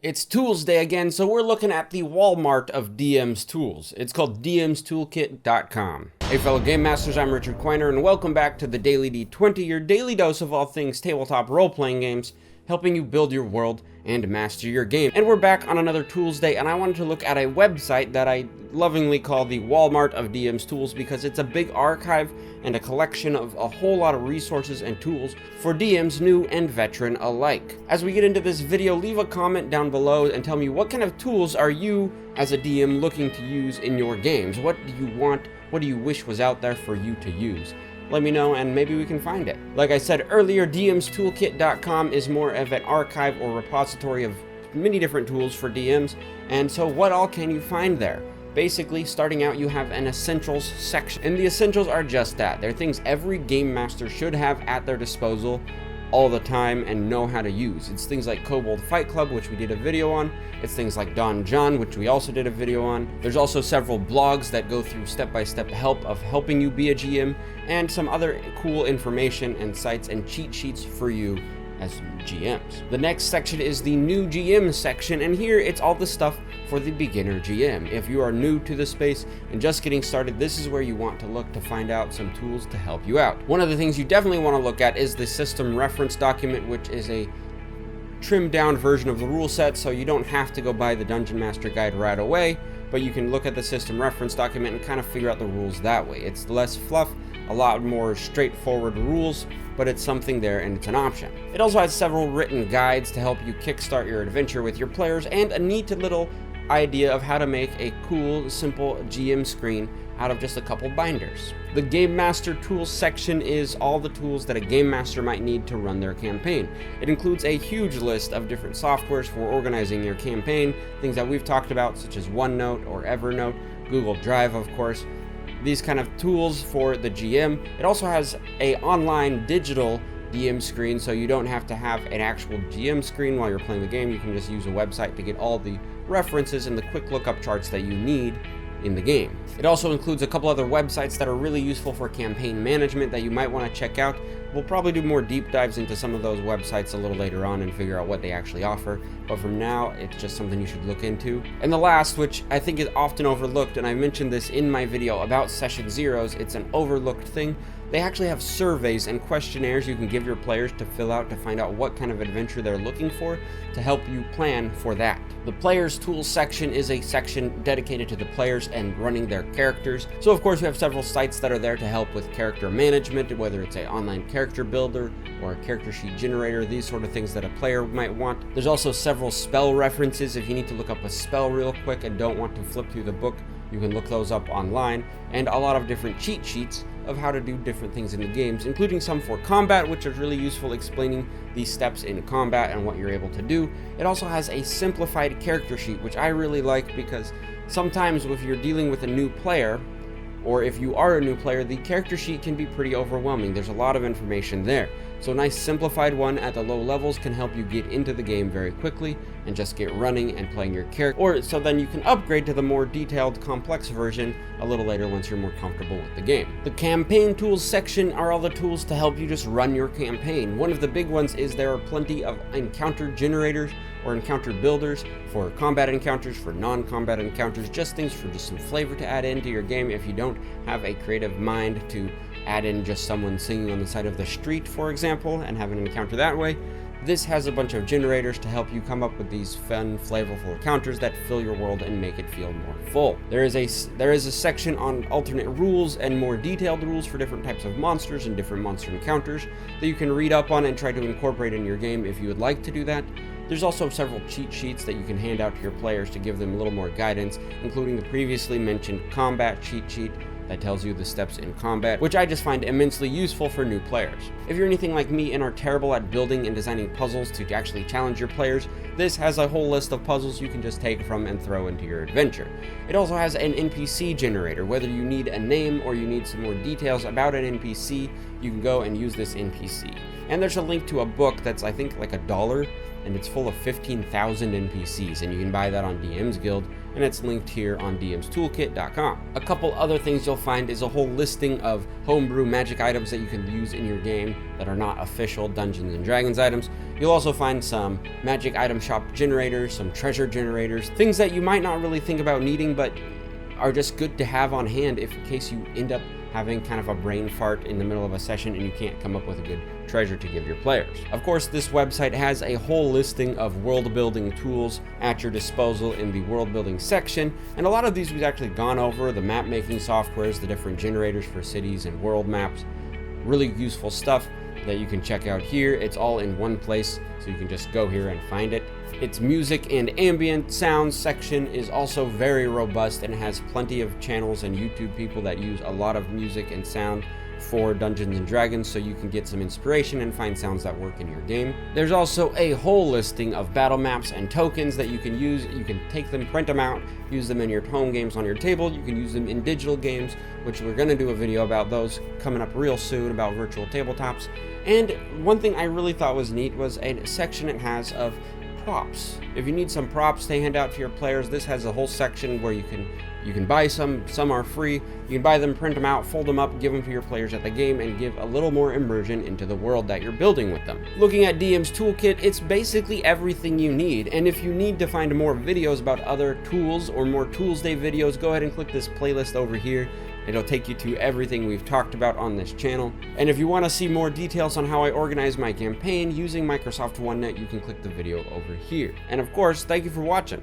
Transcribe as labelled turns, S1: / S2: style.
S1: It's Toolsday again, so we're looking at the Walmart of DM's tools. It's called dmstoolkit.com. Hey fellow Game Masters, I'm Richard Quiner, and welcome back to the Daily D20, your daily dose of all things tabletop role-playing games, helping you build your world and master your game. And we're back on another Tools Day, and I wanted to look at a website that I lovingly call the Walmart of DM's tools because it's a big archive and a collection of a whole lot of resources and tools for DMs new and veteran alike. As we get into this video, leave a comment down below and tell me what kind of tools are you as a DM looking to use in your games. What do you want? What do you wish was out there for you to use? Let me know and maybe we can find it. Like I said earlier, dmstoolkit.com is more of an archive or repository of many different tools for DMs, and so what all can you find there? Basically, starting out, you have an essentials section, and the essentials are just that. They're things every game master should have at their disposal all the time and know how to use. It's things like Kobold Fight Club, which we did a video on. It's things like Don John, which we also did a video on. There's also several blogs that go through step-by-step help of helping you be a GM, and some other cool information and sites and cheat sheets for you as GMs. The next section is the new GM section, and here it's all the stuff for the beginner GM. If you are new to the space and just getting started, this is where you want to look to find out some tools to help you out. One of the things you definitely want to look at is the system reference document, which is a trimmed down version of the rule set, so you don't have to go buy the Dungeon Master Guide right away, but you can look at the system reference document and kind of figure out the rules that way. It's less fluff, a lot more straightforward rules, but it's something there and it's an option. It also has several written guides to help you kickstart your adventure with your players, and a neat little idea of how to make a cool, simple GM screen out of just a couple binders. The Game Master Tools section is all the tools that a Game Master might need to run their campaign. It includes a huge list of different softwares for organizing your campaign, things that we've talked about such as OneNote or Evernote, Google Drive of course, these kind of tools for the GM. It also has a online digital DM screen, so you don't have to have an actual GM screen while you're playing the game. You can just use a website to get all the references and the quick lookup charts that you need in the game. It also includes a couple other websites that are really useful for campaign management that you might want to check out. We'll probably do more deep dives into some of those websites a little later on and figure out what they actually offer, but from now, it's just something you should look into. And the last, which I think is often overlooked, and I mentioned this in my video about Session Zeros, it's an overlooked thing. They actually have surveys and questionnaires you can give your players to fill out to find out what kind of adventure they're looking for to help you plan for that. The Players Tools section is a section dedicated to the players and running their characters. So of course we have several sites that are there to help with character management, whether it's an online character builder or a character sheet generator, these sort of things that a player might want. There's also several spell references if you need to look up a spell real quick and don't want to flip through the book. You can look those up online, and a lot of different cheat sheets of how to do different things in the games, including some for combat, which is really useful explaining the steps in combat and what you're able to do. It also has a simplified character sheet, which I really like because sometimes if you're dealing with a new player, or if you are a new player, the character sheet can be pretty overwhelming. There's a lot of information there. So a nice simplified one at the low levels can help you get into the game very quickly and just get running and playing your character. Or so then you can upgrade to the more detailed, complex version a little later once you're more comfortable with the game. The campaign tools section are all the tools to help you just run your campaign. One of the big ones is there are plenty of encounter generators or encounter builders for combat encounters, for non-combat encounters, just things for just some flavor to add into your game if you don't have a creative mind to add in just someone singing on the side of the street, for example, and have an encounter that way. This has a bunch of generators to help you come up with these fun, flavorful encounters that fill your world and make it feel more full. There is a section on alternate rules and more detailed rules for different types of monsters and different monster encounters that you can read up on and try to incorporate in your game if you would like to do that. There's also several cheat sheets that you can hand out to your players to give them a little more guidance, including the previously mentioned combat cheat sheet that tells you the steps in combat, which I just find immensely useful for new players. If you're anything like me and are terrible at building and designing puzzles to actually challenge your players, this has a whole list of puzzles you can just take from and throw into your adventure. It also has an NPC generator. Whether you need a name or you need some more details about an NPC, you can go and use this NPC. And there's a link to a book that's I think like $1, and it's full of 15,000 NPCs, and you can buy that on DM's Guild and it's linked here on dmstoolkit.com. A couple other things you'll find is a whole listing of homebrew magic items that you can use in your game that are not official Dungeons and Dragons items. You'll also find some magic item shop generators, some treasure generators, things that you might not really think about needing but are just good to have on hand if in case you end up having kind of a brain fart in the middle of a session and you can't come up with a good treasure to give your players. Of course, this website has a whole listing of world building tools at your disposal in the world building section, and a lot of these we've actually gone over, the map making softwares, the different generators for cities and world maps. Really useful stuff that you can check out here. It's all in one place, so you can just go here and find it. Its music and ambient sounds section is also very robust and has plenty of channels and YouTube people that use a lot of music and sound for Dungeons and Dragons, so you can get some inspiration and find sounds that work in your game. There's also a whole listing of battle maps and tokens that you can use. You can take them, print them out, use them in your home games on your table. You can use them in digital games, which we're going to do a video about those coming up real soon about virtual tabletops. And one thing I really thought was neat was a section it has of props. If you need some props to hand out to your players, this has a whole section where you can buy some are free. You can buy them, print them out, fold them up, give them to your players at the game, and give a little more immersion into the world that you're building with them. Looking at DM's Toolkit, it's basically everything you need, and if you need to find more videos about other tools or more Toolsday videos, go ahead and click this playlist over here. It'll take you to everything we've talked about on this channel. And if you want to see more details on how I organize my campaign using Microsoft OneNote, you can click the video over here. And of course, thank you for watching.